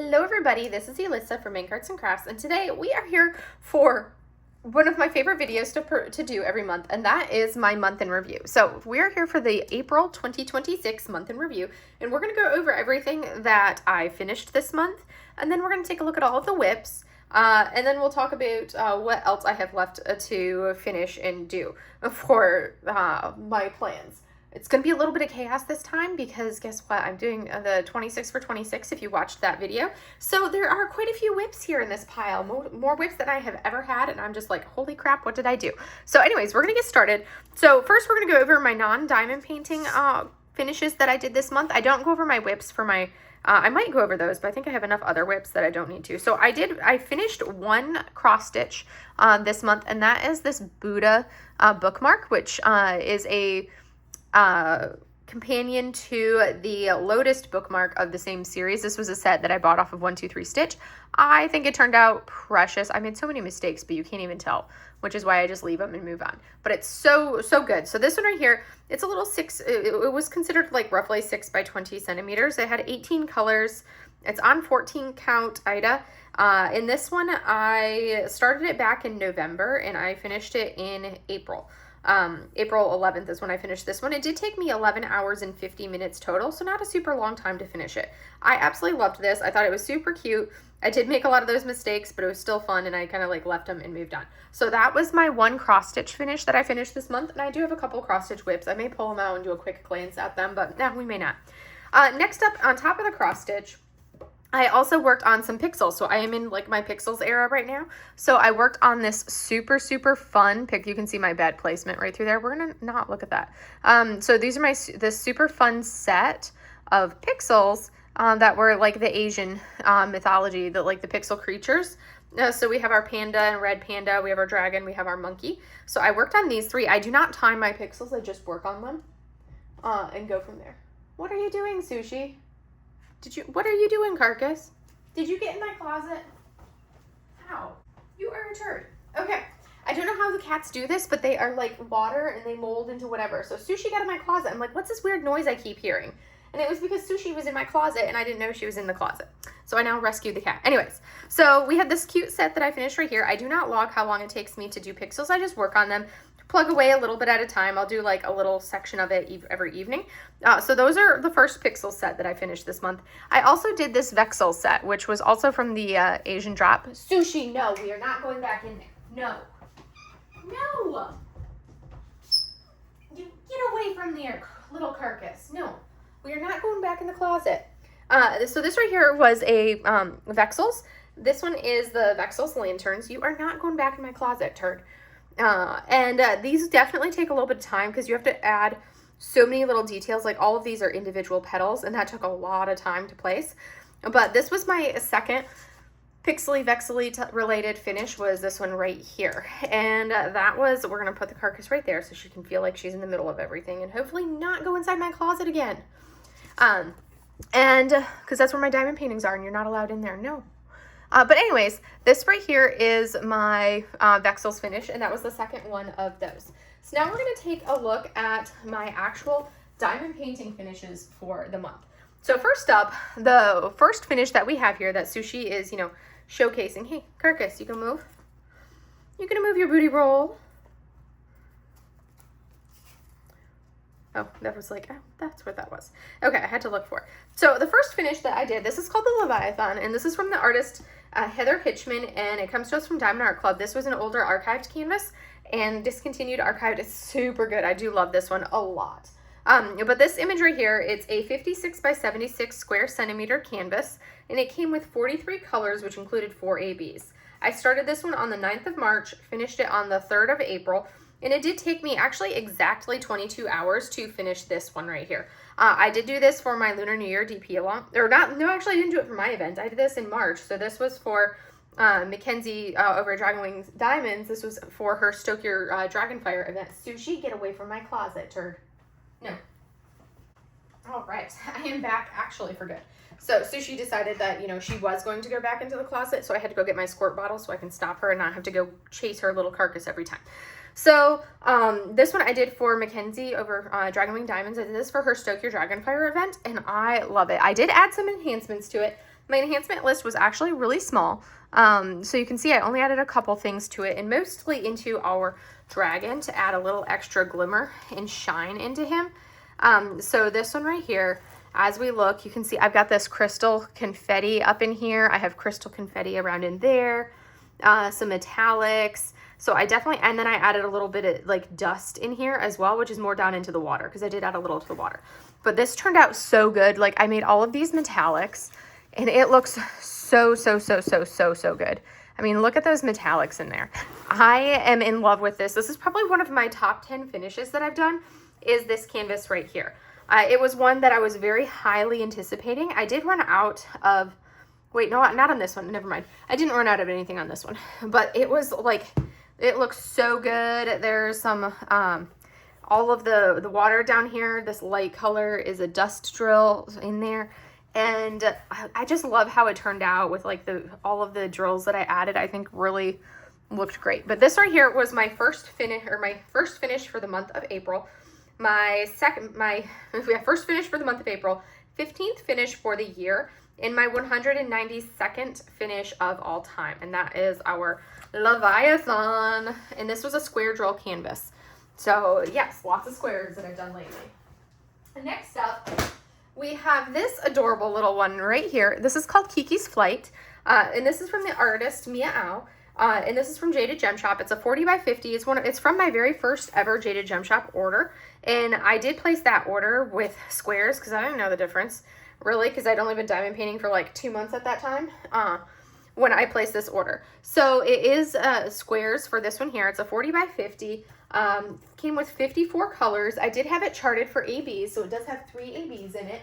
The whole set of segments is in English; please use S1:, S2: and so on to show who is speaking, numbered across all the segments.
S1: Hello everybody, this is Alyssa from Make Arts and Crafts, and today we are here for one of my favorite videos to do every month, and that is my month in review. So we are here for the April 2026 month in review, and we're going to go over everything that I finished this month, and then we're going to take a look at all of the WIPs, and then we'll talk about what else I have left to finish and do for my plans. It's going to be a little bit of chaos this time because guess what? I'm doing the 26 for 26 if you watched that video. So there are quite a few WIPs here in this pile, more WIPs than I have ever had, and I'm just like, holy crap, what did I do? So anyways, we're going to get started. So first we're going to go over my non-diamond painting finishes that I did this month. I don't go over my WIPs for my, I might go over those, but I think I have enough other WIPs that I don't need to. So I finished one cross stitch this month, and that is this Buddha bookmark, which is a companion to the Lotus bookmark of the same series. This was a set that I bought off of 123 Stitch. I think it turned out precious. I made so many mistakes, but you can't even tell, which is why I just leave them and move on. But it's so good. So this one right here, it's a little it was considered like roughly 6 by 20 centimeters. It had 18 colors. It's on 14 count Ida. In this one, I started it back in November and I finished it in April. April 11th is when I finished this one. It did take me 11 hours and 50 minutes total, so not a super long time to finish it. I absolutely loved this. I thought it was super cute. I did make a lot of those mistakes, but it was still fun, and I kind of like left them and moved on. So that was my one cross stitch finish that I finished this month, and I do have a couple cross stitch WIPs. I may pull them out and do a quick glance at them, but no, we may not. Next up, on top of the cross stitch, I also worked on some pixels. So I am in like my pixels era right now. So I worked on this super fun pic. You can see my bad placement right through there. We're gonna not look at that. So these are this super fun set of pixels that were like the Asian mythology, like the pixel creatures. So we have our panda and red panda, we have our dragon, we have our monkey. So I worked on these three. I do not time my pixels, I just work on them and go from there. What are you doing, Sushi? What are you doing, Carcass? Did you get in my closet? How? You are a turd. Okay. I don't know how the cats do this, but they are like water and they mold into whatever. So Sushi got in my closet. I'm like, what's this weird noise I keep hearing? And it was because Sushi was in my closet and I didn't know she was in the closet. So I now rescued the cat. Anyways, so we have this cute set that I finished right here. I do not log how long it takes me to do pixels. I just work on them. Plug away a little bit at a time. I'll do like a little section of it every evening. So those are the first pixel set that I finished this month. I also did this Vexel set, which was also from the Asian drop. Sushi, no, we are not going back in there. No. No. You get away from there, little Carcass. No, we are not going back in the closet. So this right here was a Vexels. This one is the Vexels lanterns. You are not going back in my closet, turd. These definitely take a little bit of time because you have to add so many little details. Like all of these are individual petals, and that took a lot of time to place. But this was my second pixely vexely related finish, was this one right here. And that was, we're going to put the carcass right there so she can feel like she's in the middle of everything and hopefully not go inside my closet again. Because that's where my diamond paintings are and you're not allowed in there. No. But anyways, this right here is my Vexels finish, and that was the second one of those. So now we're going to take a look at my actual diamond painting finishes for the month. So first up, the first finish that we have here that Sushi is, showcasing. Hey, Carcass, you can move. You can move your booty roll. Oh, that was like, oh, that's what that was. Okay, I had to look for it. So the first finish that I did, this is called the Leviathan, and this is from the artist Heather Hitchman, and it comes to us from Diamond Art Club. This was an older archived canvas and discontinued archived. It's super good. I do love this one a lot. But this image right here, it's a 56 by 76 square centimeter canvas, and it came with 43 colors, which included 4 ABs. I started this one on the 9th of March, finished it on the 3rd of April, and it did take me actually exactly 22 hours to finish this one right here. I did do this for my Lunar New Year DP along, or not, no, actually I didn't do it for my event. I did this in March. So this was for Mackenzie over at Dragon Wings Diamonds. This was for her Stoke Your Dragonfire event. Sushi, get away from my closet, turd. No. All right, I am back actually for good. So Sushi decided that, she was going to go back into the closet, so I had to go get my squirt bottle so I can stop her and not have to go chase her little carcass every time. So this one I did for Mackenzie over Dragon Wing Diamonds. I did this for her Stoke Your Dragonfire event, and I love it. I did add some enhancements to it. My enhancement list was actually really small. So you can see I only added a couple things to it, and mostly into our dragon to add a little extra glimmer and shine into him. So this one right here, as we look, you can see I've got this crystal confetti up in here. I have crystal confetti around in there, some metallics. So I definitely, and then I added a little bit of like dust in here as well, which is more down into the water because I did add a little to the water. But this turned out so good. Like I made all of these metallics and it looks so good. I mean, look at those metallics in there. I am in love with this. This is probably one of my top 10 finishes that I've done, is this canvas right here. It was one that I was very highly anticipating. I did run out of, wait, no, not on this one. Never mind. I didn't run out of anything on this one, but it was like, it looks so good. There's some, all of the water down here. This light color is a dust drill in there. And I just love how it turned out with like all of the drills that I added. I think really looked great. But this right here was my first finish, or my first finish for the month of April. My first finish for the month of April, 15th finish for the year, and my 192nd finish of all time. And that is our Leviathan. And this was a square drill canvas. So yes, lots of squares that I've done lately. And next up, we have this adorable little one right here. This is called Kiki's Flight, and this is from the artist Mia Au, and this is from Jaded Gem Shop. It's a 40 by 50. It's from my very first ever Jaded Gem Shop order, and I did place that order with squares because I didn't know the difference, really, because I'd only been diamond painting for like 2 months at that time when I placed this order. So it is squares for this one here. It's a 40 by 50. Came with 54 colors. I did have it charted for ABs, so it does have 3 ABs in it.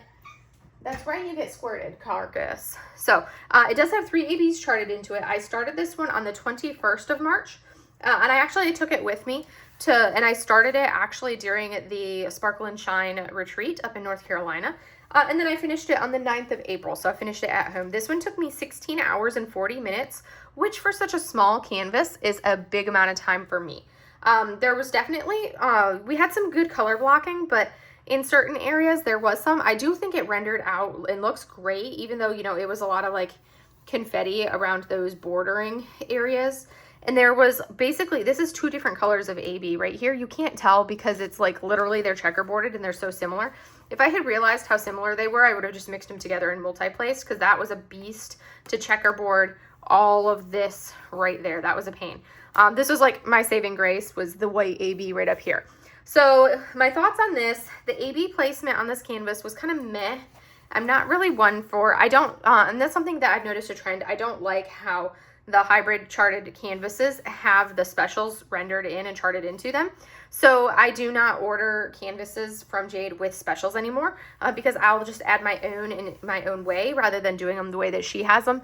S1: That's right, you get squirted, carcass. So it does have 3 ABs charted into it. I started this one on the 21st of March, and I actually took it with me and I started it actually during the Sparkle and Shine retreat up in North Carolina. And then I finished it on the 9th of April, so I finished it at home. This one took me 16 hours and 40 minutes, which for such a small canvas is a big amount of time for me. There was definitely, we had some good color blocking, but in certain areas there was some. I do think it rendered out and looks great, even though, you know, it was a lot of like confetti around those bordering areas. And there was basically, this is 2 different colors of AB right here. You can't tell because it's like literally they're checkerboarded and they're so similar. If I had realized how similar they were, I would have just mixed them together in multi-place, because that was a beast to checkerboard all of this right there. That was a pain. This was like my saving grace, was the white AB right up here. So my thoughts on this, the AB placement on this canvas was kind of meh. I'm not really one for, and that's something that I've noticed a trend. I don't like how the hybrid charted canvases have the specials rendered in and charted into them. So I do not order canvases from Jade with specials anymore, because I'll just add my own in my own way rather than doing them the way that she has them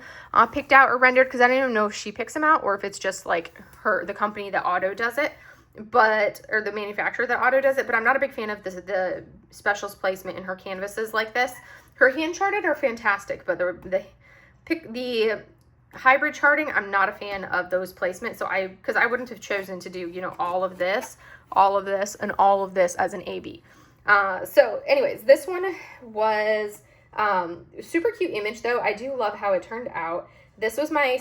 S1: picked out or rendered, because I don't even know if she picks them out or if it's just like the company that auto does it, or the manufacturer that auto does it. But I'm not a big fan of the specials placement in her canvases like this. Her hand charted are fantastic, but the hybrid charting, I'm not a fan of those placements. So because I wouldn't have chosen to do, you know, all of this, and all of this as an AB. So anyways, this one was super cute image though. I do love how it turned out. This was my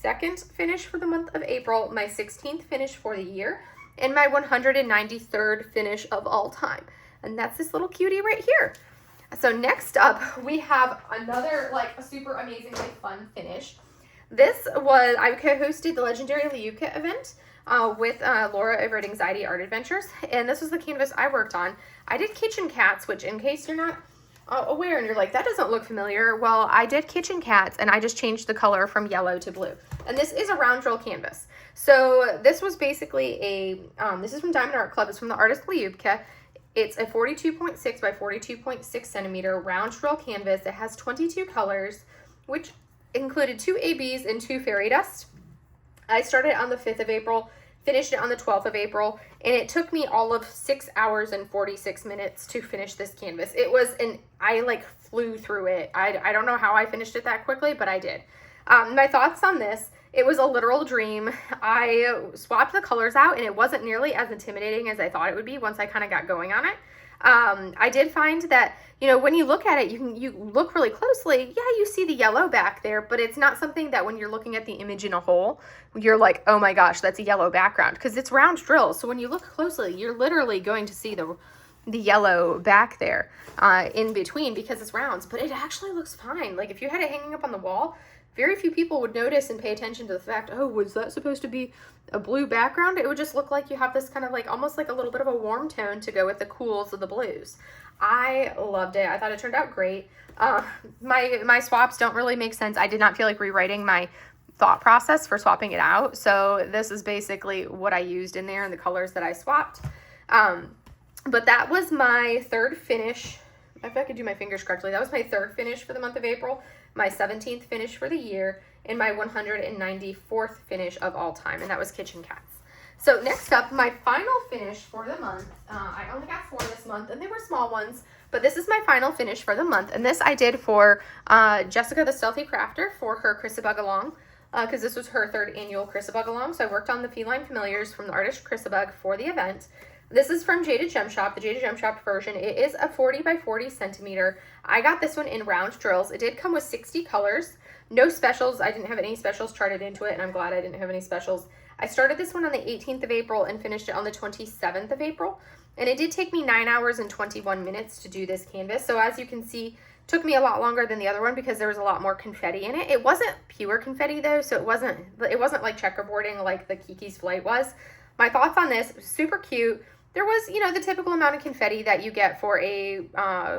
S1: 2nd finish for the month of April, my 16th finish for the year, and my 193rd finish of all time. And that's this little cutie right here. So next up, we have another like a super amazingly fun finish. This was, I co-hosted the Legendary Liuka event with Laura over at Anxiety Art Adventures, and this was the canvas I worked on. I did kitchen cats, which, in case you're not aware and you're like, that doesn't look familiar, well, I did kitchen cats, and I just changed the color from yellow to blue. And this is a round drill canvas. So this was basically this is from Diamond Art Club. It's from the artist Liubka. It's a 42.6 by 42.6 centimeter round drill canvas. It has 22 colors, which included 2 ABs and 2 fairy dust. I started on the 5th of April, finished it on the 12th of April, and it took me all of 6 hours and 46 minutes to finish this canvas. I like flew through it. I don't know how I finished it that quickly, but I did. My thoughts on this It was a literal dream. I swapped the colors out and it wasn't nearly as intimidating as I thought it would be once I kind of got going on it. I did find that, you know, when you look at it, you look really closely. Yeah, you see the yellow back there, but it's not something that when you're looking at the image in a whole, you're like, oh my gosh, that's a yellow background, because it's round drills. So when you look closely, you're literally going to see the yellow back there in between because it's rounds, but it actually looks fine. Like if you had it hanging up on the wall, very few people would notice and pay attention to the fact, oh, was that supposed to be a blue background? It would just look like you have this kind of like almost like a little bit of a warm tone to go with the cools of the blues. I loved it. I thought it turned out great. My swaps don't really make sense. I did not feel like rewriting my thought process for swapping it out. So this is basically what I used in there and the colors that I swapped. But that was my third finish. If I could do my fingers correctly, that was my third finish for the month of April, my 17th finish for the year, and my 194th finish of all time, and that was Kitchen Cats. So next up, my final finish for the month. I only got 4 this month, and they were small ones, but this is my final finish for the month, and this I did for Jessica the Stealthy Crafter for her Chrysabug Along, because this was her 3rd annual Chrysabug Along, so I worked on the feline familiars from the artist Chrysabug for the event. This is from Jaded Gem Shop, the Jaded Gem Shop version. It is a 40 by 40 centimeter. I got this one in round drills. It did come with 60 colors. No specials. I didn't have any specials charted into it, and I'm glad I didn't have any specials. I started this one on the 18th of April and finished it on the 27th of April. And it did take me 9 hours and 21 minutes to do this canvas. So as you can see, took me a lot longer than the other one because there was a lot more confetti in it. It wasn't pure confetti though, so it wasn't like checkerboarding like the Kiki's Flight was. My thoughts on this, super cute. There was, you know, the typical amount of confetti that you get for a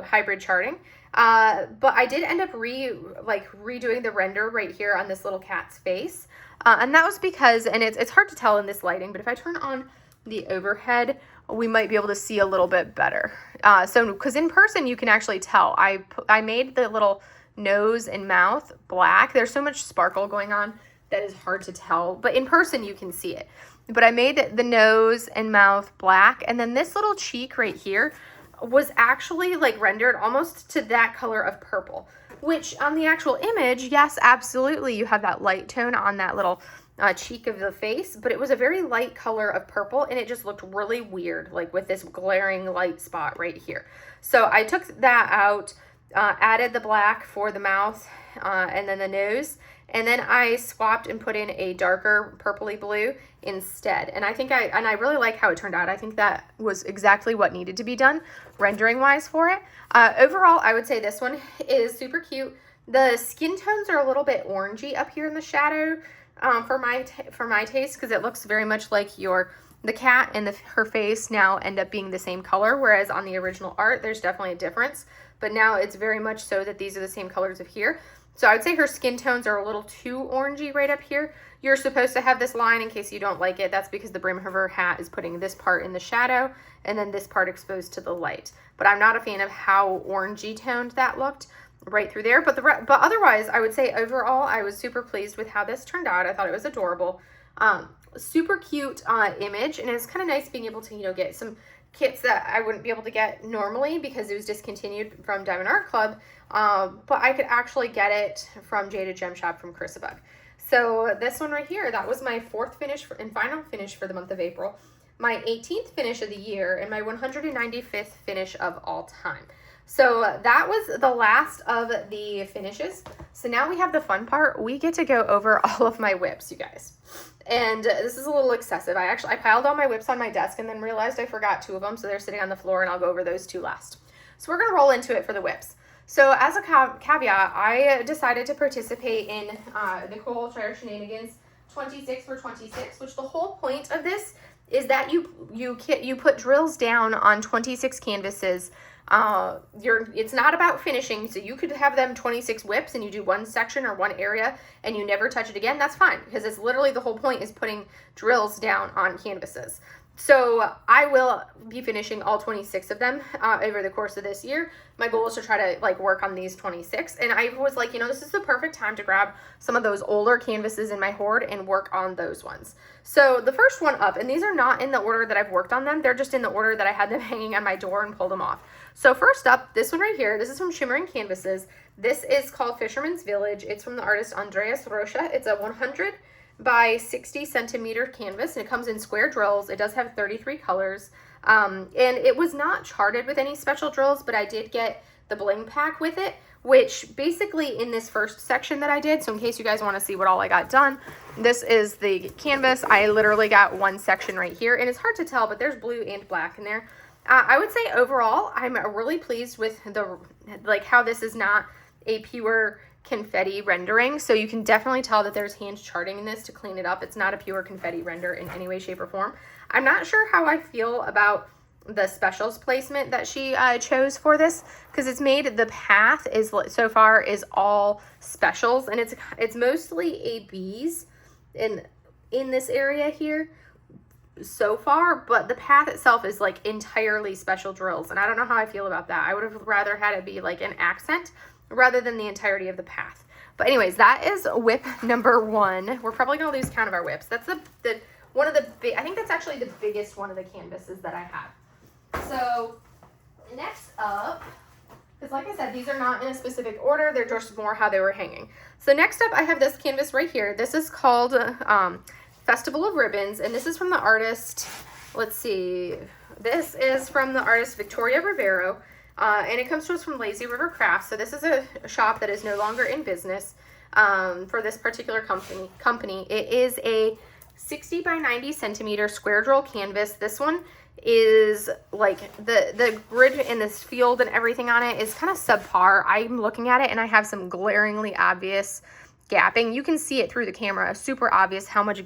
S1: hybrid charting. But I did end up redoing the render right here on this little cat's face. And that was because, and it's hard to tell in this lighting, but if I turn on the overhead, we might be able to see a little bit better. So, because in person you can actually tell. I made the little nose and mouth black. There's so much sparkle going on that is hard to tell, but in person you can see it. But I made the nose and mouth black, and then this little cheek right here was actually like rendered almost to that color of purple, which on the actual image, yes, absolutely, you have that light tone on that little cheek of the face, but it was a very light color of purple, and it just looked really weird, like with this glaring light spot right here. So I took that out, added the black for the mouth and then the nose, and then I swapped and put in a darker purpley blue instead. And I really like how it turned out. I think that was exactly what needed to be done rendering wise for it. Overall, I would say this one is super cute. The skin tones are a little bit orangey up here in the shadow for my taste, because it looks very much like the cat and her face now end up being the same color, whereas on the original art, there's definitely a difference. But now it's very much so that these are the same colors of here. So I would say her skin tones are a little too orangey right up here. You're supposed to have this line in case you don't like it. That's because the brim of her hat is putting this part in the shadow and then this part exposed to the light. But I'm not a fan of how orangey toned that looked right through there. But otherwise, I would say overall, I was super pleased with how this turned out. I thought it was adorable. Super cute image, and it's kind of nice being able to, you know, get some kits that I wouldn't be able to get normally because it was discontinued from Diamond Art Club, but I could actually get it from Jaded Gem Shop from Chrysabug. So this one right here, that was my 4th finish and final finish for the month of April, my 18th finish of the year, and my 195th finish of all time. So that was the last of the finishes. So now we have the fun part. We get to go over all of my WIPs, you guys. And this is a little excessive. I piled all my WIPs on my desk and then realized I forgot 2 of them. So they're sitting on the floor, and I'll go over those 2 last. So we're going to roll into it for the WIPs. So as a caveat, I decided to participate in Nicole Trier Shenanigans 26 for 26, which the whole point of this is that you put drills down on 26 canvases. It's not about finishing, so you could have them 26 WIPs and you do one section or one area and you never touch it again. That's fine, because it's literally the whole point is putting drills down on canvases. So I will be finishing all 26 of them over the course of this year. My goal is to try to work on these 26. And I was like, this is the perfect time to grab some of those older canvases in my hoard and work on those ones. So the first one up, and these are not in the order that I've worked on them. They're just in the order that I had them hanging on my door and pulled them off. So first up, this one right here, this is from Shimmering Canvases. This is called Fisherman's Village. It's from the artist Andreas Rocha. It's a 100 by 60 centimeter canvas, and it comes in square drills. It does have 33 colors, and it was not charted with any special drills, but I did get the bling pack with it, which basically in this first section that I did, so in case you guys want to see what all I got done, this is the canvas. I literally got one section right here, and it's hard to tell, but there's blue and black in there. I would say overall, I'm really pleased with the, like, how this is not a pure confetti rendering. So you can definitely tell that there's hand charting in this to clean it up. It's not a pure confetti render in any way, shape, or form. I'm not sure how I feel about the specials placement that she chose for this, because it's made, the path is so far is all specials, and it's mostly ABs in this area here so far, but the path itself is like entirely special drills, and I don't know how I feel about that. I would have rather had it be like an accent rather than the entirety of the path. But anyways, that is WIP number 1. We're probably gonna lose count of our WIPs. That's the one of the big, I think that's actually the biggest one of the canvases that I have. So next up, because like I said, these are not in a specific order, they're just more how they were hanging. So next up, I have this canvas right here. This is called Festival of Ribbons, and this is from the artist, let's see, this is from the artist Victoria Rivero, and it comes to us from Lazy River Crafts. So this is a shop that is no longer in business for this particular company. It is a 60 by 90 centimeter square drill canvas. This one is like the grid in this field and everything on it is kind of subpar. I'm looking at it and I have some glaringly obvious gapping. You can see it through the camera, super obvious how much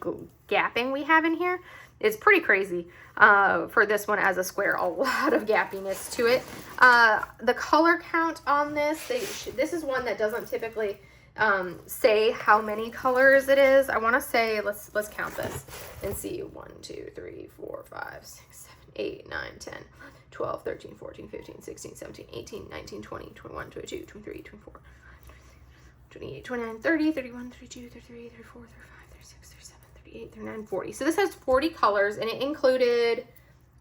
S1: gapping we have in here. It's pretty crazy for this one as a square, a lot of gappiness to it. The color count on this, this is one that doesn't typically say how many colors it is. I want to say, let's count this and see. 1, 2, 3, 4, 5, 6, 7, 8, 9, 10, 12, 13, 14, 15, 16, 17, 18, 19, 20, 21, 22, 23, 24, 28, 29, 30, 31, 32, 33, 34, 35, 36, 37, 38, 39, 40. So this has 40 colors, and it included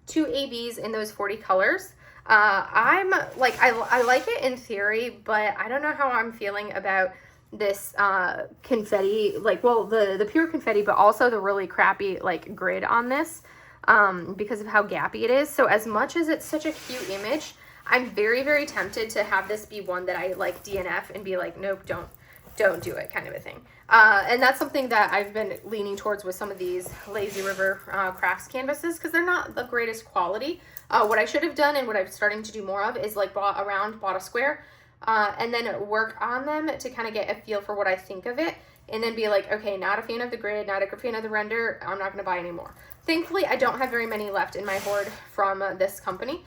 S1: 2 ABs in those 40 colors. I'm like, I like it in theory, but I don't know how I'm feeling about this confetti, like, well, the pure confetti, but also the really crappy like grid on this because of how gappy it is. So as much as it's such a cute image, I'm very, very tempted to have this be one that I like DNF and be like, nope, don't do it, kind of a thing. And that's something that I've been leaning towards with some of these Lazy River Crafts canvases, because they're not the greatest quality. What I should have done, and what I'm starting to do more of, is like bought a square and then work on them to kind of get a feel for what I think of it, and then be like, okay, not a fan of the grid, not a fan of the render, I'm not going to buy any more. Thankfully, I don't have very many left in my hoard from this company.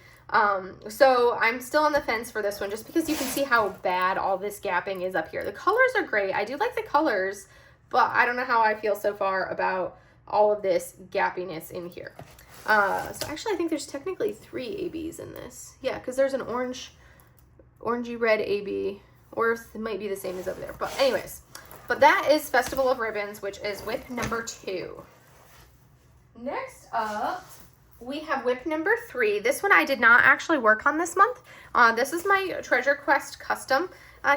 S1: So I'm still on the fence for this one, just because you can see how bad all this gapping is up here. The colors are great. I do like the colors, but I don't know how I feel so far about all of this gappiness in here. So actually I think there's technically 3 ABs in this. Yeah, because there's an orangey red AB, or it might be the same as over there. But anyways, but that is Festival of Ribbons, which is WIP number 2. Next up, we have WIP number 3. This one I did not actually work on this month. This is my Treasure Quest custom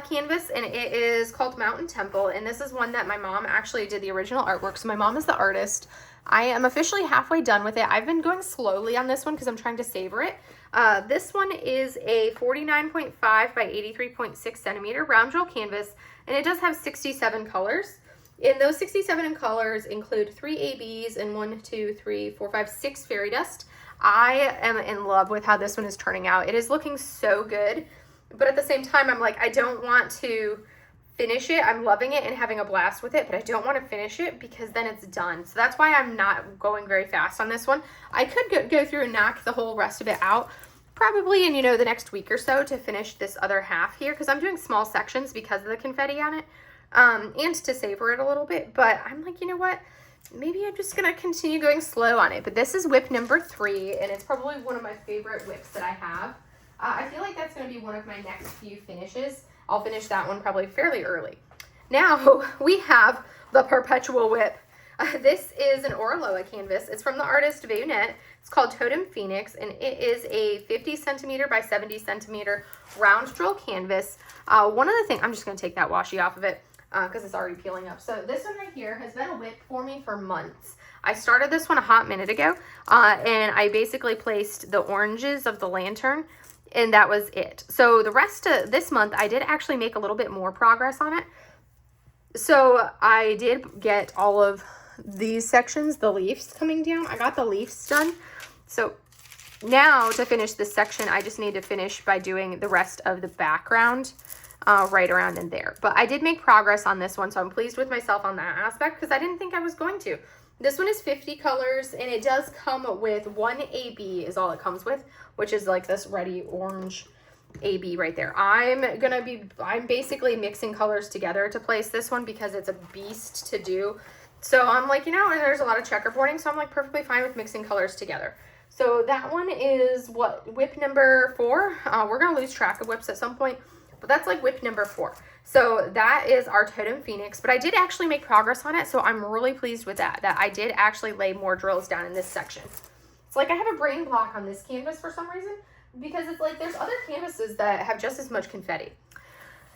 S1: canvas, and it is called Mountain Temple, and this is one that my mom actually did the original artwork. So my mom is the artist. I am officially halfway done with it. I've been going slowly on this one because I'm trying to savor it. This one is a 49.5 by 83.6 centimeter round drill canvas, and it does have 67 colors. And those 67 colors include 3 ABs and 1, 2, 3, 4, 5, 6 fairy dust. I am in love with how this one is turning out. It is looking so good, but at the same time, I'm like, I don't want to finish it. I'm loving it and having a blast with it, but I don't want to finish it because then it's done. So that's why I'm not going very fast on this one. I could go through and knock the whole rest of it out probably in, you know, the next week or so to finish this other half here, because I'm doing small sections because of the confetti on it. And to savor it a little bit, but I'm like, you know what, maybe I'm just gonna continue going slow on it. But this is WIP number 3, and it's probably one of my favorite WIPs that I have. I feel like that's gonna be one of my next few finishes. I'll finish that one probably fairly early. Now we have the Perpetual WIP. This is an Orloa canvas. It's from the artist Bayonette. It's called Totem Phoenix, and it is a 50 centimeter by 70 centimeter round drill canvas. One of the things, I'm just gonna take that washi off of it. because it's already peeling up. So this one right here has been a WIP for me for months. I started this one a hot minute ago, and I basically placed the oranges of the lantern, and that was it. So the rest of this month, I did actually make a little bit more progress on it. So I did get all of these sections, the leaves coming down. I got the leaves done. So now to finish this section, I just need to finish by doing the rest of the background right around in there. But I did make progress on this one, so I'm pleased with myself on that aspect because I didn't think I was going to. This one is 50 colors, and it does come with one AB is all it comes with, which is like this ready orange AB right there. I'm basically mixing colors together to place this one because it's a beast to do. So I'm like, you know, and there's a lot of checkerboarding, so I'm like perfectly fine with mixing colors together. So that one is what, WIP number 4. We're gonna lose track of WIPs at some point, but that's like WIP number 4. So that is our Totem Phoenix, but I did actually make progress on it, so I'm really pleased with that I did actually lay more drills down in this section. It's like I have a brain block on this canvas for some reason, because it's like there's other canvases that have just as much confetti.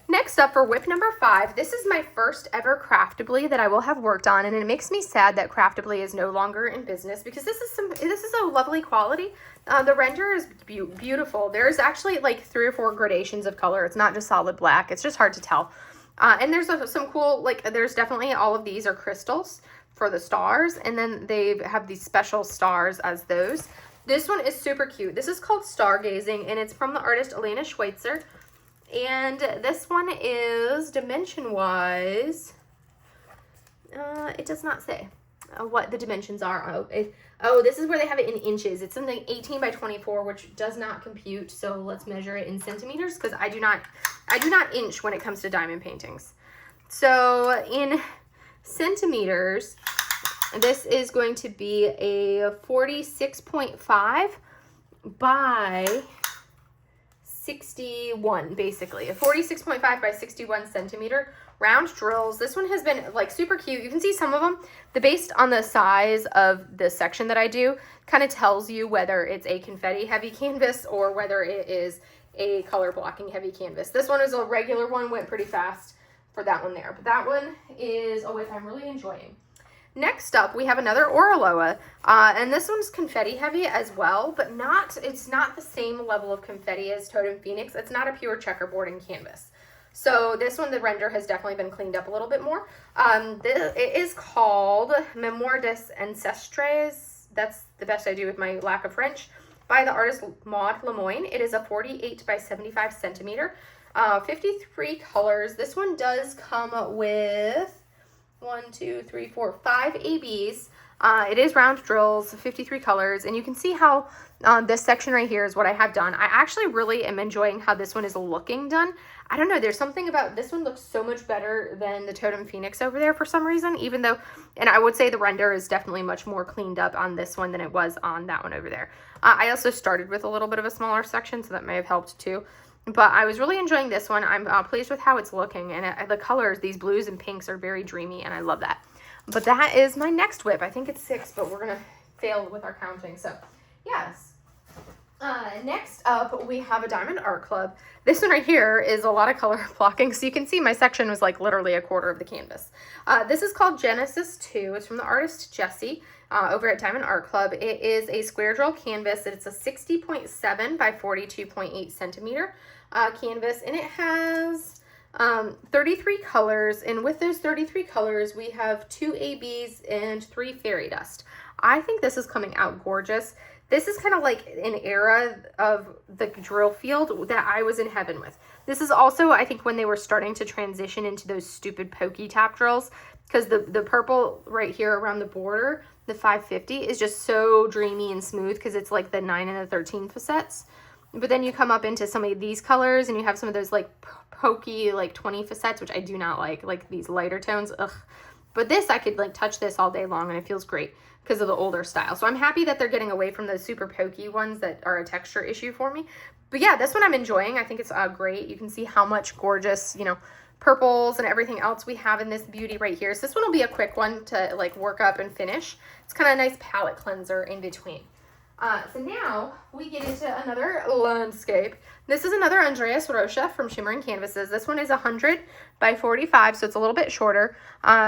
S1: Next up for WIP number 5, this is my first ever Craftably that I will have worked on, and it makes me sad that Craftably is no longer in business because this is a lovely quality. The render is beautiful. There's actually like 3 or 4 gradations of color. It's not just solid black. It's just hard to tell. And there's some cool, like there's definitely all of these are crystals for the stars, and then they have these special stars as those. This one is super cute. This is called Stargazing, and it's from the artist Elena Schweitzer. And this one is dimension-wise, it does not say what the dimensions are. Oh, this is where they have it in inches. It's something 18 by 24, which does not compute. So let's measure it in centimeters because I do not inch when it comes to diamond paintings. So in centimeters, this is going to be a 46.5 by 61, basically a 46.5 by 61 centimeter round drills. This one has been like super cute. You can see some of them. Based on the size of the section that I do kind of tells you whether it's a confetti heavy canvas or whether it is a color blocking heavy canvas. This one is a regular one, went pretty fast for that one there, but that one is a WIP I'm really enjoying. Next up, we have another ALLLL, and this one's confetti heavy as well, but it's not the same level of confetti as Totem Phoenix. It's not a pure checkerboarding canvas. So this one, the render has definitely been cleaned up a little bit more. It is called Mémoire des Ancêtres. That's the best I do with my lack of French. By the artist Maud Lemoyne. It is a 48 by 75 centimeter, 53 colors. This one does come with 5 ABs. It is round drills, 53 colors, and you can see how this section right here is what I have done. I actually really am enjoying how this one is looking done. I don't know, there's something about this one looks so much better than the Totem Phoenix over there for some reason, even though, and I would say the render is definitely much more cleaned up on this one than it was on that one over there. I also started with a little bit of a smaller section, so that may have helped too. But I was really enjoying this one. I'm pleased with how it's looking, and the colors, these blues and pinks, are very dreamy, and I love that. But that is my next WIP. I think it's 6, but we're going to fail with our counting. So, yes. Next up, we have a Diamond Art Club. This one right here is a lot of color blocking, so you can see my section was like literally a quarter of the canvas. This is called Genesis 2. It's from the artist Jessie over at Diamond Art Club. It is a square drill canvas. It's a 60.7 by 42.8 centimeter canvas, and it has 33 colors, and with those 33 colors, we have 2 ABs and 3 fairy dust. I think this is coming out gorgeous. This is kind of like an era of the drill field that I was in heaven with. This is also, I think, when they were starting to transition into those stupid pokey tap drills, because the purple right here around the border, the 550, is just so dreamy and smooth because it's like the 9 and the 13 facets. But then you come up into some of these colors and you have some of those like pokey like 20 facets, which I do not like these lighter tones. Ugh. But this, I could like touch this all day long and it feels great because of the older style. So I'm happy that they're getting away from those super pokey ones that are a texture issue for me. But yeah, this one I'm enjoying. I think it's great. You can see how much gorgeous, you know, purples and everything else we have in this beauty right here. So this one will be a quick one to like work up and finish. It's kind of a nice palette cleanser in between. So now we get into another landscape. This is another Andreas Rocha from Shimmering Canvases. This one is 100 by 45, so it's a little bit shorter.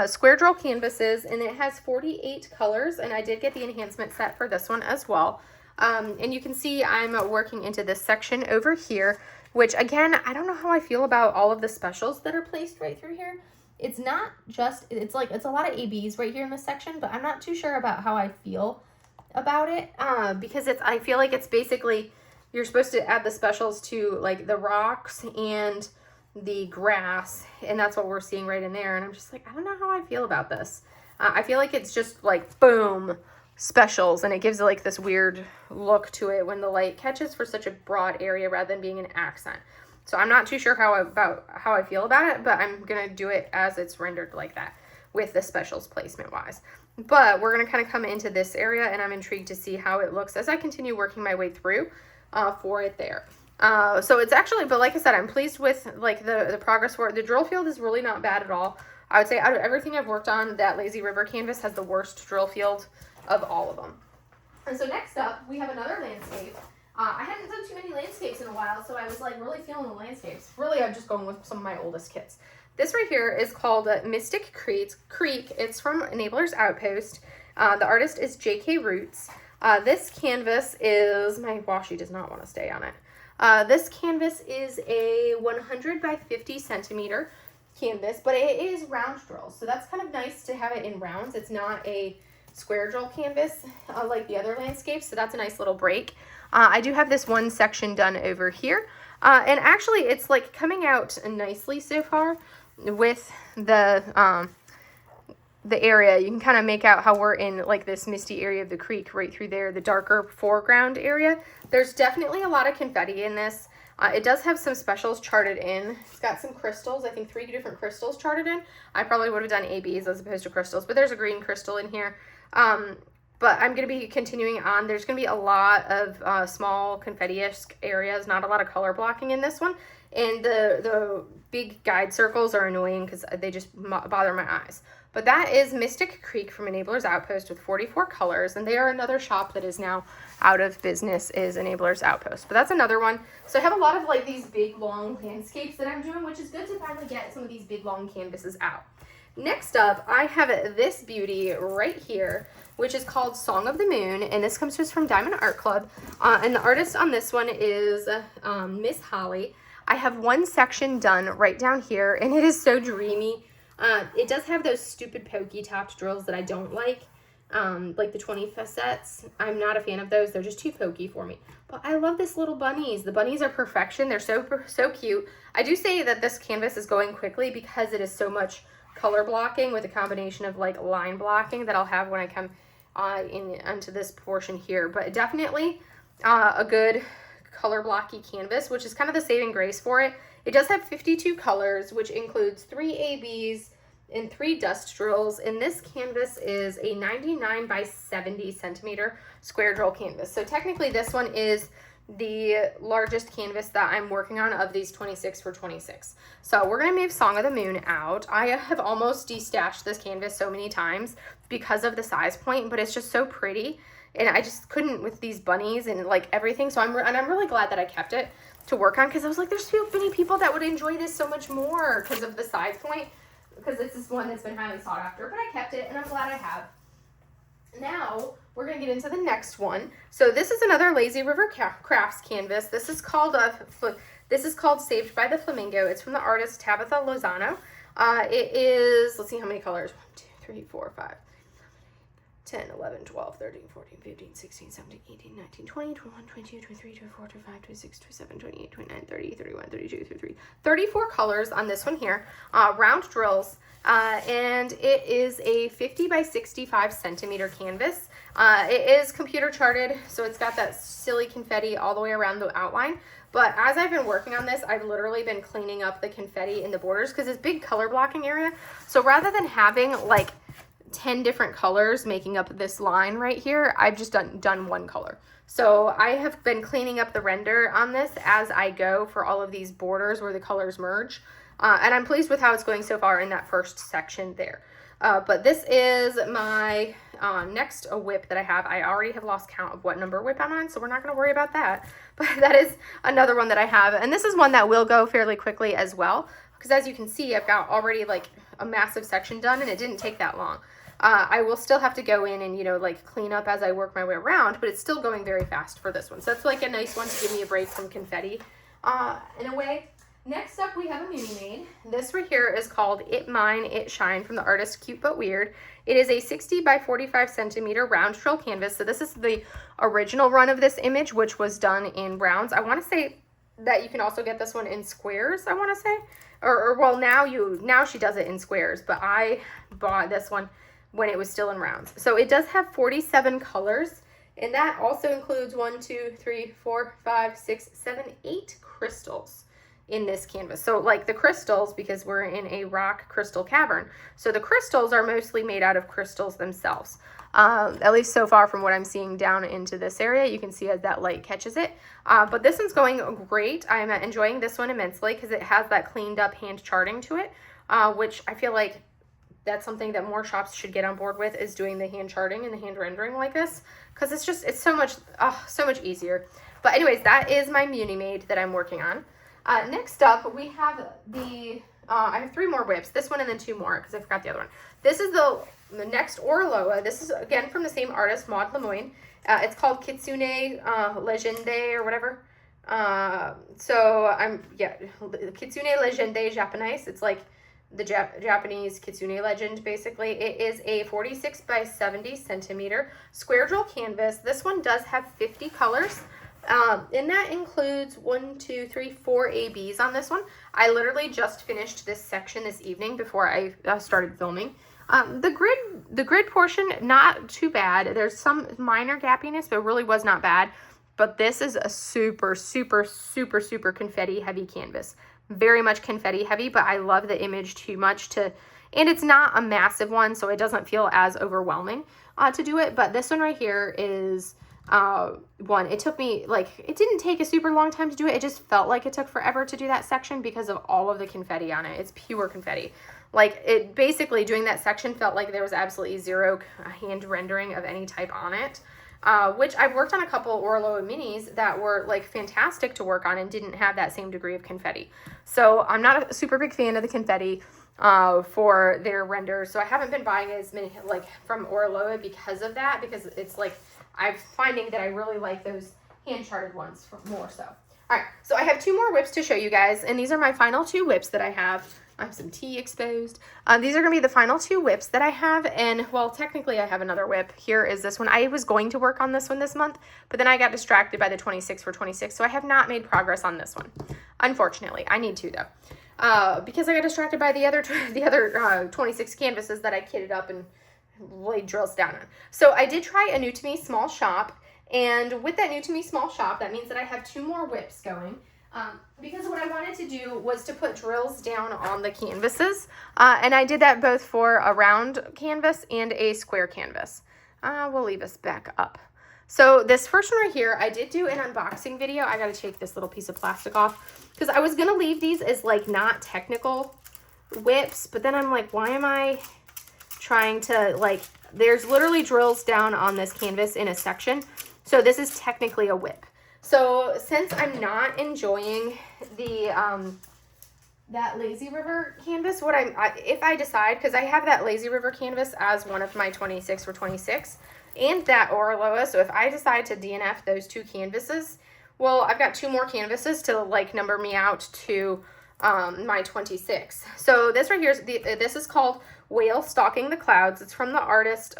S1: Square drill canvases, and it has 48 colors, and I did get the enhancement set for this one as well. And you can see I'm working into this section over here, which again, I don't know how I feel about all of the specials that are placed right through here. It's not just, it's a lot of ABs right here in this section, but I'm not too sure about how I feel about it, because I feel like it's basically, you're supposed to add the specials to like the rocks and the grass, and that's what we're seeing right in there, and I'm just like, I don't know how I feel about this. I feel like it's just like, boom, specials, and it gives like this weird look to it when the light catches for such a broad area rather than being an accent. So I'm not too sure how I feel about it, but I'm gonna do it as it's rendered like that with the specials placement wise. But we're going to kind of come into this area, and I'm intrigued to see how it looks as I continue working my way through for it there. So it's actually, but like I said, I'm pleased with like the progress for it. The drill field is really not bad at all. I would say out of everything I've worked on, that Lazy River canvas has the worst drill field of all of them. And so next up, we have another landscape. I hadn't done too many landscapes in a while, so I was like really feeling the landscapes. Really, I'm just going with some of my oldest kits. This right here is called Mystic Creek. It's from Enabler's Outpost. The artist is J.K. Roots. This canvas is, my washi does not want to stay on it. This canvas is a 100 by 50 centimeter canvas, but it is round drill. So that's kind of nice to have it in rounds. It's not a square drill canvas like the other landscapes, so that's a nice little break. I do have this one section done over here. And actually, it's like coming out nicely so far with the area. You can kind of make out how we're in like this misty area of the creek right through there, the darker foreground area. There's definitely a lot of confetti in this. It does have some specials charted in. It's got some crystals, I think 3 different crystals charted in. I probably would have done ABs as opposed to crystals, but there's a green crystal in here. But I'm going to be continuing on. There's going to be a lot of small confetti-esque areas, not a lot of color blocking in this one. And the big guide circles are annoying because they just bother my eyes. But that is Mystic Creek from Enabler's Outpost with 44 colors. And they are another shop that is now out of business, is Enabler's Outpost. But that's another one. So I have a lot of like these big, long landscapes that I'm doing, which is good to finally get some of these big, long canvases out. Next up, I have this beauty right here, which is called Song of the Moon, and this comes to us from Diamond Art Club. And the artist on this one is Miss Holly. I have one section done right down here, and it is so dreamy. It does have those stupid pokey topped drills that I don't like the 20 facets. I'm not a fan of those. They're just too pokey for me. But I love this little bunnies. The bunnies are perfection. They're so cute. I do say that this canvas is going quickly because it is so much color blocking with a combination of like line blocking that I'll have when I come into this portion here. But definitely a good color blocky canvas, which is kind of the saving grace for it. It does have 52 colors, which includes 3 ABs and 3 dust drills. And this canvas is a 99 by 70 centimeter square drill canvas. So technically this one is the largest canvas that I'm working on of these 26 for 26. So we're going to move Song of the Moon out. I have almost destashed this canvas so many times because of the size point, but it's just so pretty. And I just couldn't with these bunnies and like everything. So I'm really glad that I kept it to work on, because I was like, there's so many people that would enjoy this so much more because of the size point, because this is one that's been highly sought after, but I kept it and I'm glad I have. Now we're going to get into the next one. So this is another Lazy River Crafts canvas. This is called Saved by the Flamingo. It's from the artist Tabitha Lozano. It is, let's see how many colors. 1, 2, 3, 4, 5, 10, 11, 12, 13, 14, 15, 16, 17, 18, 19, 20, 21, 22, 23, 24, 25, 26, 27, 28, 29, 30, 31, 32, 33, 34 colors on this one here. Round drills. And it is a 50 by 65 centimeter canvas. It is computer charted, so it's got that silly confetti all the way around the outline. But as I've been working on this, I've literally been cleaning up the confetti in the borders because it's big color blocking area. So rather than having like 10 different colors making up this line right here, I've just done one color. So I have been cleaning up the render on this as I go for all of these borders where the colors merge. And I'm pleased with how it's going so far in that first section there. But this is my next WIP that I have. I already have lost count of what number WIP I'm on, so we're not going to worry about that. But that is another one that I have. And this is one that will go fairly quickly as well, because as you can see, I've got already like a massive section done, and it didn't take that long. I will still have to go in and, you know, like clean up as I work my way around, but it's still going very fast for this one. So that's like a nice one to give me a break from confetti in a way. Next up, we have a Muni Made. This right here is called It Mine, It Shine from the artist Cute But Weird. It is a 60 by 45 centimeter round trill canvas. So this is the original run of this image, which was done in rounds. I want to say that you can also get this one in squares, I want to say. Or well, now she does it in squares, but I bought this one when it was still in rounds. So it does have 47 colors, and that also includes 1, 2, 3, 4, 5, 6, 7, 8 crystals in this canvas. So like the crystals, because we're in a rock crystal cavern, so the crystals are mostly made out of crystals themselves. At least so far from what I'm seeing down into this area, you can see as that light catches it. But this one's going great. I'm enjoying this one immensely because it has that cleaned up hand charting to it, which I feel like that's something that more shops should get on board with, is doing the hand charting and the hand rendering like this, because it's so much easier. But anyways, that is my Muni Made that I'm working on. Next up, we have I have 3 more WIPs, this one and then 2 more because I forgot the other one. This is the next ALLLL. This is again from the same artist, Maud Lemoyne. It's called Kitsune Legende or whatever. Kitsune Legende Japanese. It's like the Japanese kitsune legend, basically. It is a 46 by 70 centimeter square drill canvas. This one does have 50 colors. And that includes 1, 2, 3, 4 ABs on this one. I literally just finished this section this evening before I started filming. The grid portion, not too bad. There's some minor gappiness, but it really was not bad. But this is a super, super, super, super confetti heavy canvas. Very much confetti heavy, but I love the image too much and it's not a massive one, so it doesn't feel as overwhelming to do it. But this one right here is one. It took me, like, it didn't take a super long time to do it. It just felt like it took forever to do that section because of all of the confetti on it. It's pure confetti. Like, it basically, doing that section felt like there was absolutely zero hand rendering of any type on it. Which I've worked on a couple ALLLL minis that were like fantastic to work on and didn't have that same degree of confetti. So I'm not a super big fan of the confetti for their renders. So I haven't been buying as many like from ALLLL because of that, because it's like I'm finding that I really like those hand charted ones more so. All right, so I have 2 more WIPs to show you guys, and these are my final 2 WIPs that I have. I have some tea exposed. These are going to be the final 2 WIPs that I have, and well, technically I have another WIP. Here is this one. I was going to work on this one this month, but then I got distracted by the 26 for 26, so I have not made progress on this one. Unfortunately, I need to though, because I got distracted by the other 26 canvases that I kitted up and laid drills down on. So I did try a New to Me small shop, and with that New to Me small shop, that means that I have 2 more WIPs going. Because what I wanted to do was to put drills down on the canvases, and I did that both for a round canvas and a square canvas. We'll leave this back up. So this first one right here, I did do an unboxing video. I got to take this little piece of plastic off because I was going to leave these as like not technical WIPs, but then I'm like, why am I trying to, like, there's literally drills down on this canvas in a section. So this is technically a WIP. So since I'm not enjoying the that Lazy River canvas, if I decide, because I have that Lazy River canvas as one of my 26 for 26 and that ALLLL, so if I decide to DNF those 2 canvases, well, I've got 2 more canvases to like number me out to my 26. So this right here, this is called Whale Stalking the Clouds. It's from the artist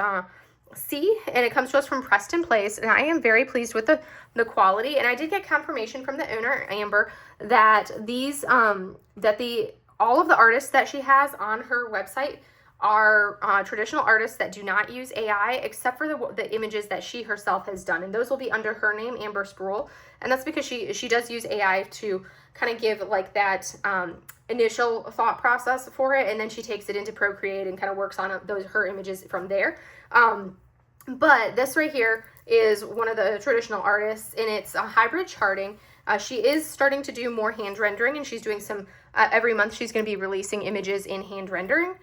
S1: C, and it comes to us from Preston Place, and I am very pleased with the quality. And I did get confirmation from the owner, Amber, that these all of the artists that she has on her website are traditional artists that do not use AI, except for the images that she herself has done, and those will be under her name, Amber Sproul. And that's because she does use AI to kind of give like that initial thought process for it, and then she takes it into Procreate and kind of works on her images from there. But this right here is one of the traditional artists, and it's a hybrid charting. She is starting to do more hand rendering, and she's doing some, every month she's going to be releasing images in hand rendering.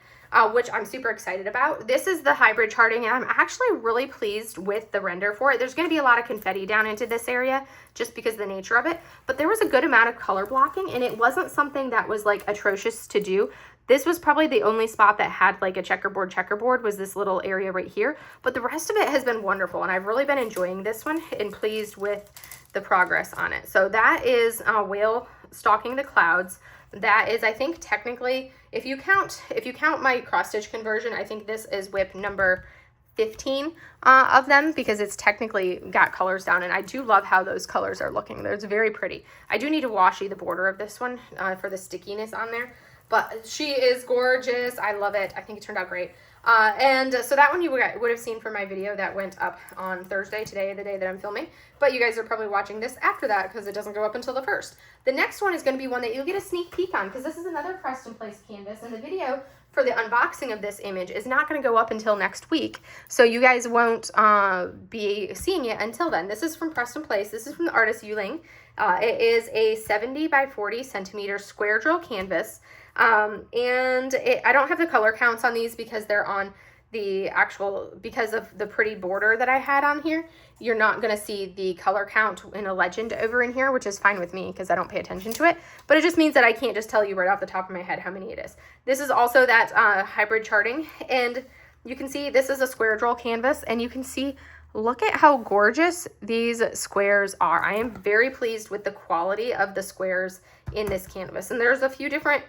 S1: which I'm super excited about. This is the hybrid charting, and I'm actually really pleased with the render for it. There's going to be a lot of confetti down into this area just because of the nature of it, but there was a good amount of color blocking, and it wasn't something that was like atrocious to do. This was probably the only spot that had like a checkerboard was this little area right here, but the rest of it has been wonderful, and I've really been enjoying this one and pleased with the progress on it. So that is Whale Stalking the Clouds. That is, I think, technically, if you count my cross stitch conversion, I think this is WIP number 15 of them, because it's technically got colors down, and I do love how those colors are looking. It's very pretty. I do need to washi the border of this one for the stickiness on there, but she is gorgeous. I love it. I think it turned out great. And so that one you would have seen from my video that went up on Thursday, today, the day that I'm filming, but you guys are probably watching this after that because it doesn't go up until the 1st. The next one is going to be one that you'll get a sneak peek on, because this is another pressed in place canvas, and the video for the unboxing of this image is not going to go up until next week, so you guys won't be seeing it until then. This is from Pressed in Place. This is from the artist Yuling. It is a 70 by 40 centimeter square drill canvas. And I don't have the color counts on these because they're on the actual, because of the pretty border that I had on here. You're not going to see the color count in a legend over in here, which is fine with me because I don't pay attention to it, but it just means that I can't just tell you right off the top of my head how many it is. This is also that hybrid charting, and you can see this is a square drill canvas, and you can see, look at how gorgeous these squares are. I am very pleased with the quality of the squares in this canvas, and there's a few different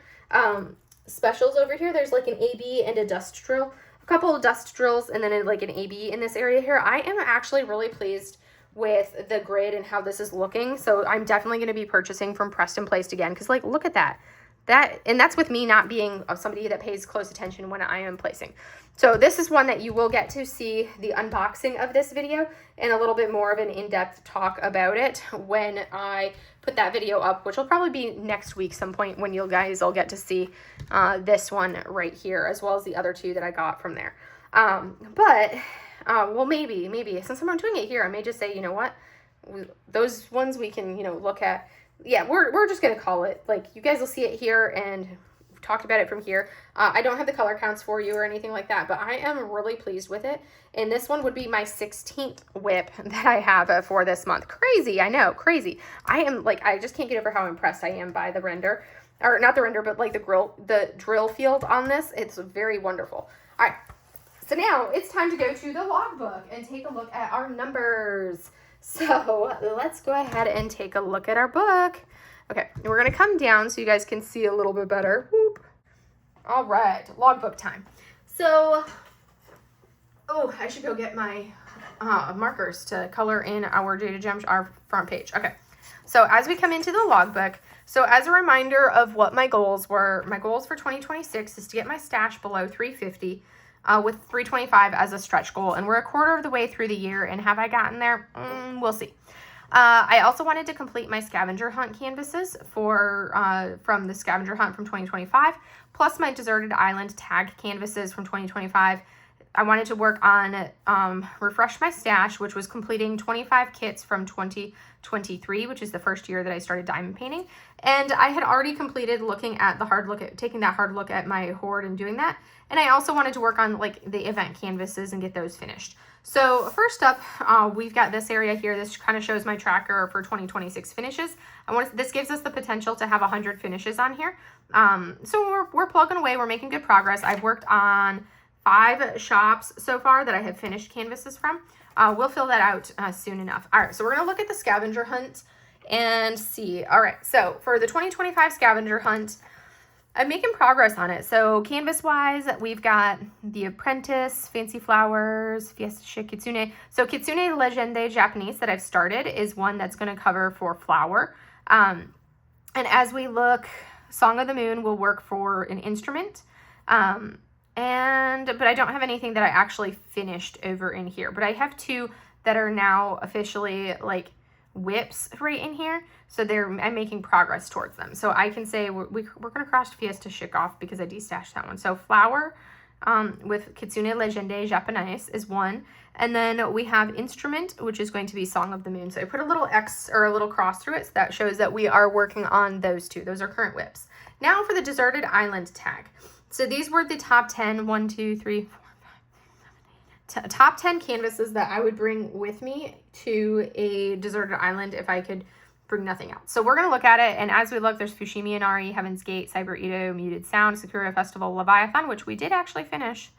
S1: specials over here. There's like an AB and a dust drill, a couple of dust drills, and then like an AB in this area here. I am actually really pleased with the grid and how this is looking, so I'm definitely going to be purchasing from Pressed in Place again, because like, look at that. And that's with me not being somebody that pays close attention when I am placing. So this is one that you will get to see the unboxing of this video and a little bit more of an in-depth talk about it when I put that video up, which will probably be next week some point, when you guys will get to see this one right here, as well as the other two that I got from there. Well, maybe since I'm doing it here, I may just say, you know what, those ones we can, look at. Yeah, we're just going to call it, like, you guys will see it here, and we've talked about it from here. I don't have the color counts for you or anything like that, but I am really pleased with it. And this one would be my 16th WIP that I have for this month. Crazy, I know, crazy. I am, like, I just can't get over how impressed I am by the render. Or not the render, but, like, the drill field on this. It's very wonderful. All right, so now it's time to go to the logbook and take a look at our numbers. So let's go ahead and take a look at our book. Okay, we're going to come down so you guys can see a little bit better. Whoop. All right, logbook time. So, oh, I should go get my markers to color in our our front page. Okay, so as we come into the logbook, so as a reminder of what my goals were, my goals for 2026 is to get my stash below 350. With 325 as a stretch goal, and we're a quarter of the way through the year, and have I gotten there? We'll see. I also wanted to complete my scavenger hunt canvases from the scavenger hunt from 2025, plus my deserted island tag canvases from 2025. I wanted to work on refresh my stash, which was completing 25 kits from 2023, which is the first year that I started diamond painting. And I had already completed taking that hard look at my hoard and doing that. And I also wanted to work on like the event canvases and get those finished. So first up, we've got this area here. This kind of shows my tracker for 2026 finishes. This gives us the potential to have 100 finishes on here. So we're plugging away. We're making good progress. I've worked on 5 shops so far that I have finished canvases from. We'll fill that out soon enough. All right, so we're going to look at the scavenger hunt and see. All right, so for the 2025 scavenger hunt, I'm making progress on it. So canvas-wise, we've got The Apprentice, Fancy Flowers, Fiesta Chic, Kitsune. So Kitsune Legende Japanese that I've started is one that's going to cover for flower. And as we look, Song of the Moon will work for an instrument. But I don't have anything that I actually finished over in here. But I have 2 that are now officially like WIPs right in here. So I'm making progress towards them. So I can say we're going to cross Fiesta Chic off because I destashed that one. So Flower with Kitsune Legende Japanese is one. And then we have Instrument, which is going to be Song of the Moon. So I put a little X or a little cross through it. So that shows that we are working on those 2. Those are current WIPs. Now for the Deserted Island tag. So these were the top 10, 1, 2, 3, 4, 5, top 10 canvases that I would bring with me to a deserted island if I could bring nothing else. So we're going to look at it, and as we look, there's Fushimi Inari, Heaven's Gate, Cyber Edo, Muted Sound, Sakura Festival, Leviathan, which we did actually finish.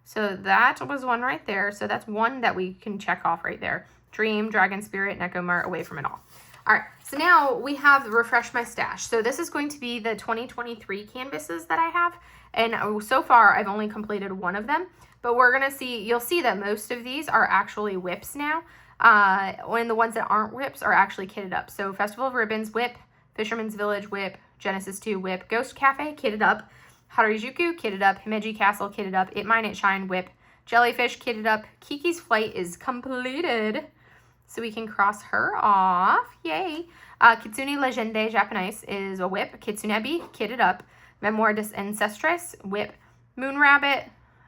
S1: So that was one right there. So that's one that we can check off right there. Dream, Dragon Spirit, Nekomar, Away from It All. All right, so now we have Refresh My Stash. So this is going to be the 2023 canvases that I have. And so far, I've only completed one of them. But we're going to see, you'll see that most of these are actually WIPs now. And the ones that aren't WIPs are actually kitted up. So Festival of Ribbons, WIP, Fisherman's Village, WIP, Genesis 2, WIP, Ghost Cafe, kitted up, Harajuku, kitted up, Himeji Castle, kitted up, It Mine, It Shine, WIP, Jellyfish, kitted up, Kiki's Flight is completed. So we can cross her off. Yay. Kitsune Legende Japanese is a WIP. Kitsunebi, kitted up. Memoir des Ancestres, WIP. Moon Rabbit,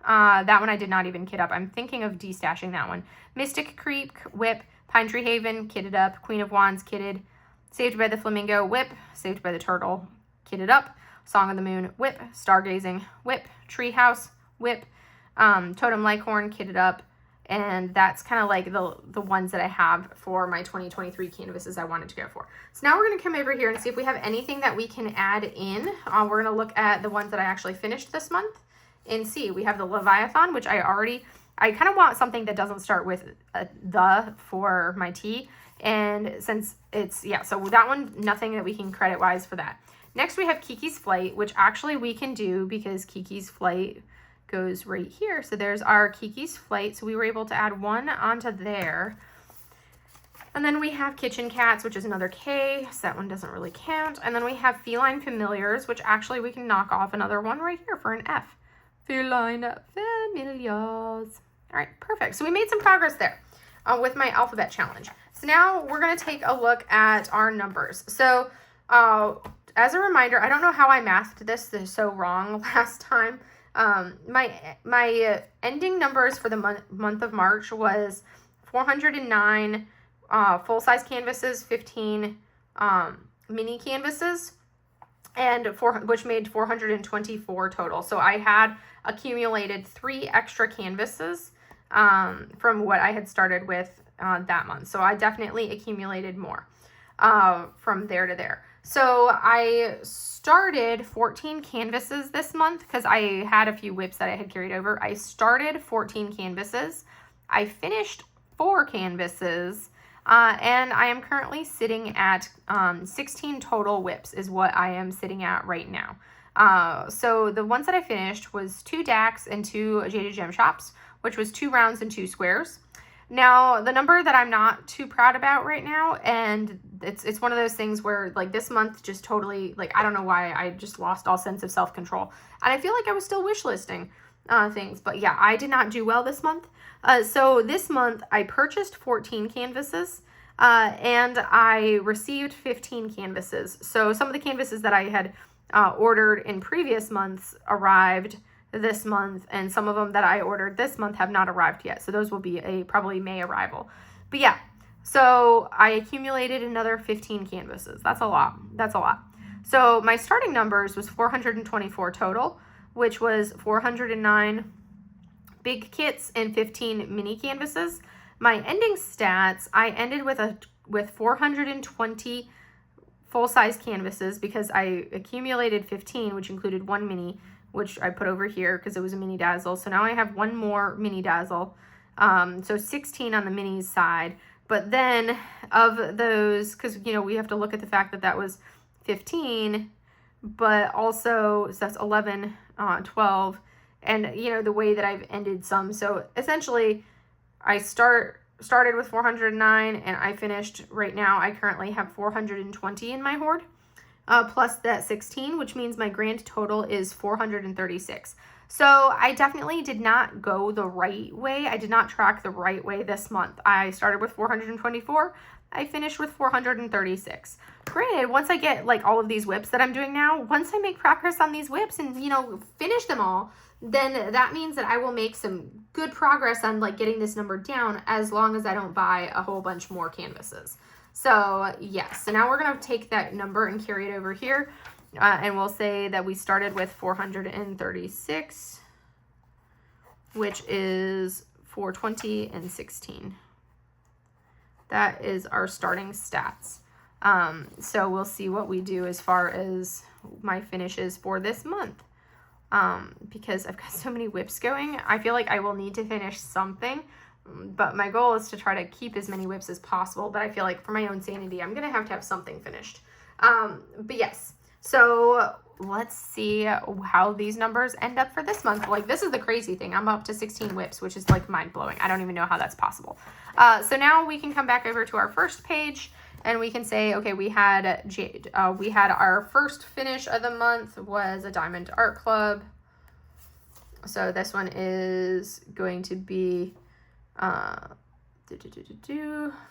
S1: that one I did not even kit up. I'm thinking of destashing that one. Mystic Creek, WIP. Pine Tree Haven, kitted up. Queen of Wands, kitted. Saved by the Flamingo, WIP. Saved by the Turtle, kitted up. Song of the Moon, WIP. Stargazing, WIP. Treehouse, WIP. Totem Lighthorn, kitted up. And that's kind of like the ones that I have for my 2023 canvases I wanted to go for. So now we're going to come over here and see if we have anything that we can add in. We're going to look at the ones that I actually finished this month and see. We have the Leviathan, which I kind of want something that doesn't start with the for my T. And since it's, yeah, so that one, nothing that we can credit-wise for that. Next, we have Kiki's Flight, which actually we can do because Kiki's Flight goes right here. So there's our Kiki's Flight. So we were able to add one onto there. And then we have Kitchen Cats, which is another K. So that one doesn't really count. And then we have Feline Familiars, which actually we can knock off another one right here for an F. Feline Familiars. All right, perfect. So we made some progress there with my alphabet challenge. So now we're going to take a look at our numbers. So as a reminder, I don't know how I mathed this so wrong last time. My ending numbers for the month of March was 409 full-size canvases, 15 mini canvases, and which made 424 total. So I had accumulated 3 extra canvases from what I had started with that month. So I definitely accumulated more from there to there. So I started 14 canvases this month because I had a few WIPs that I had carried over. I started 14 canvases. I finished 4 canvases, and I am currently sitting at 16 total WIPs is what I am sitting at right now. So the ones that I finished was 2 DACs and 2 Jaded Gem Shops, which was 2 rounds and 2 squares. Now, the number that I'm not too proud about right now, and it's one of those things where, like, this month just totally, like, I don't know why, I just lost all sense of self-control. And I feel like I was still wish listing things. But, yeah, I did not do well this month. So this month, I purchased 14 canvases, and I received 15 canvases. So some of the canvases that I had ordered in previous months arrived this month, and some of them that I ordered this month have not arrived yet. So those will be a probably May arrival. But yeah, so I accumulated another 15 canvases. That's a lot. That's a lot. So my starting numbers was 424 total, which was 409 big kits and 15 mini canvases. My ending stats, I ended with 420 full-size canvases because I accumulated 15, which included 1 mini, which I put over here because it was a mini dazzle. So now I have 1 more mini dazzle. So 16 on the minis side. But then of those, because, you know, we have to look at the fact that that was 15, but also, so that's 11, 12, and, you know, the way that I've ended some. So essentially, I started with 409, and I finished, right now, I currently have 420 in my hoard. Plus that 16, which means my grand total is 436. So I definitely did not go the right way. I did not track the right way this month. I started with 424. I finished with 436. Granted, once I get like all of these WIPs that I'm doing now, once I make progress on these WIPs and, you know, finish them all, then that means that I will make some good progress on like getting this number down as long as I don't buy a whole bunch more canvases. So yes, so now we're going to take that number and carry it over here. And we'll say that we started with 436, which is 420 and 16. That is our starting stats. So we'll see what we do as far as my finishes for this month. Because I've got so many WIPs going, I feel like I will need to finish something, but my goal is to try to keep as many WIPs as possible. But I feel like for my own sanity, I'm going to have something finished. But yes, so let's see how these numbers end up for this month. Like, this is the crazy thing. I'm up to 16 WIPs, which is like mind blowing. I don't even know how that's possible. So now we can come back over to our first page and we can say, okay, we had our first finish of the month was a Diamond Art Club. So this one is going to be for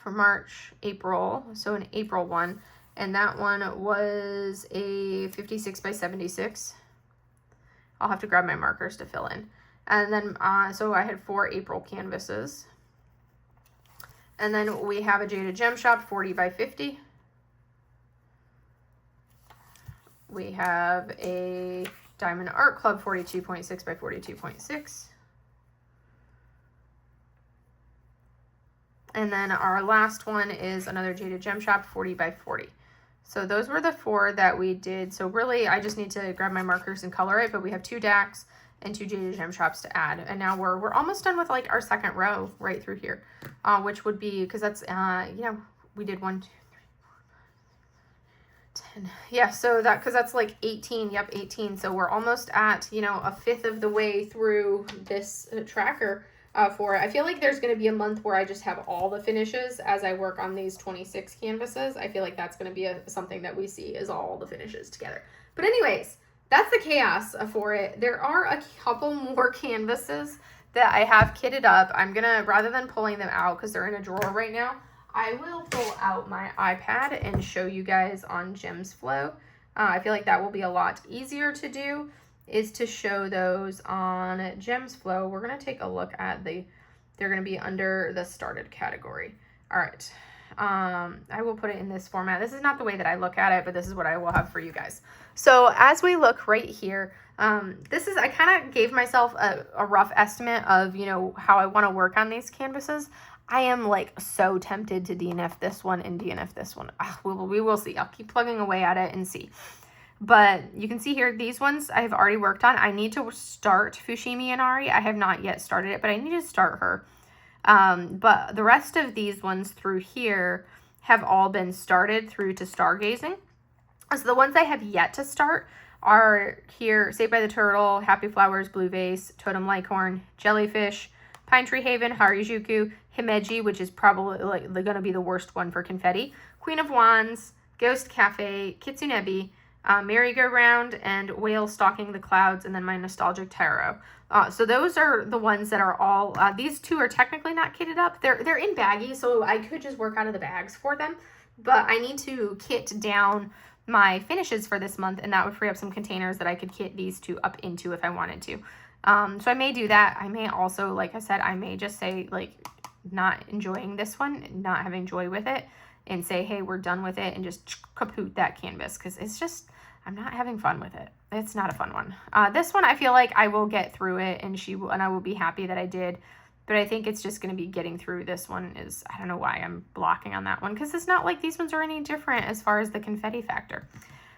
S1: March, April. So an April one. And that one was a 56 by 76. I'll have to grab my markers to fill in. And then, so I had 4 April canvases. And then we have a Jaded Gem Shop 40 by 50. We have a Diamond Art Club 42.6 by 42.6. And then our last one is another Jaded Gem Shop 40 by 40. So those were the 4 that we did. So really, I just need to grab my markers and color it, but we have 2 DACs and 2 Jaded Gem Shops to add. And now we're almost done with like our second row right through here, which would be, because that's, you know, we did 1, 2, 3, 4, 5, 10. Yeah, so that, because that's like 18, yep, 18. So we're almost at, you know, a 1/5 of the way through this tracker. For it. I feel like there's going to be a month where I just have all the finishes as I work on these 26 canvases. I feel like that's going to be something that we see is all the finishes together. But anyways, that's the chaos for it. There are a couple more canvases that I have kitted up. I'm going to, rather than pulling them out because they're in a drawer right now, I will pull out my iPad and show you guys on Gems Flow. I feel like that will be a lot easier to do, is to show those on Gems Flow. We're going to take a look at they're going to be under the started category. All right. I will put it in this format. This is not the way that I look at it, but this is what I will have for you guys. So as we look right here, I kind of gave myself a rough estimate of, you know, how I want to work on these canvases. I am like so tempted to DNF this one and DNF this one. We will see. I'll keep plugging away at it and see. But you can see here, these ones I've already worked on. I need to start Fushimi Inari. I have not yet started it, but I need to start her. But the rest of these ones through here have all been started through to Stargazing. So the ones I have yet to start are here: Saved by the Turtle, Happy Flowers, Blue Vase, Totem Licorn, Jellyfish, Pine Tree Haven, Harajuku, Himeji, which is probably like going to be the worst one for confetti, Queen of Wands, Ghost Cafe, Kitsunebi, Merry-Go-Round, and Whale Stalking the Clouds, and then my Nostalgic Tarot. So those are the ones that are all, these 2 are technically not kitted up. They're in baggies, so I could just work out of the bags for them. But I need to kit down my finishes for this month, and that would free up some containers that I could kit these 2 up into if I wanted to. So I may do that. I may also, like I said, I may just say, like, not enjoying this one, not having joy with it, and say, hey, we're done with it, and just kaput that canvas, because it's just, I'm not having fun with it. It's not a fun one. This one, I feel like I will get through it, and I will be happy that I did. But I think it's just going to be getting through this one is, I don't know why I'm blocking on that one, because it's not like these ones are any different as far as the confetti factor.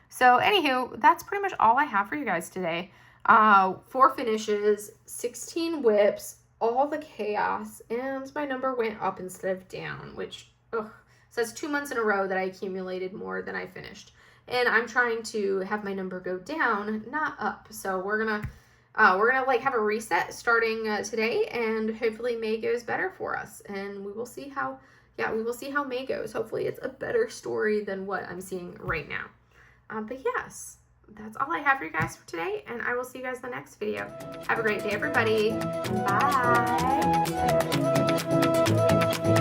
S1: So anywho, that's pretty much all I have for you guys today. 4 finishes, 16 WIPs, all the chaos, and my number went up instead of down, which, ugh. So that's 2 months in a row that I accumulated more than I finished. And I'm trying to have my number go down, not up. So we're gonna like have a reset starting today, and hopefully May goes better for us. And we will see how May goes. Hopefully it's a better story than what I'm seeing right now. But yes, that's all I have for you guys for today, and I will see you guys in the next video. Have a great day, everybody. Bye.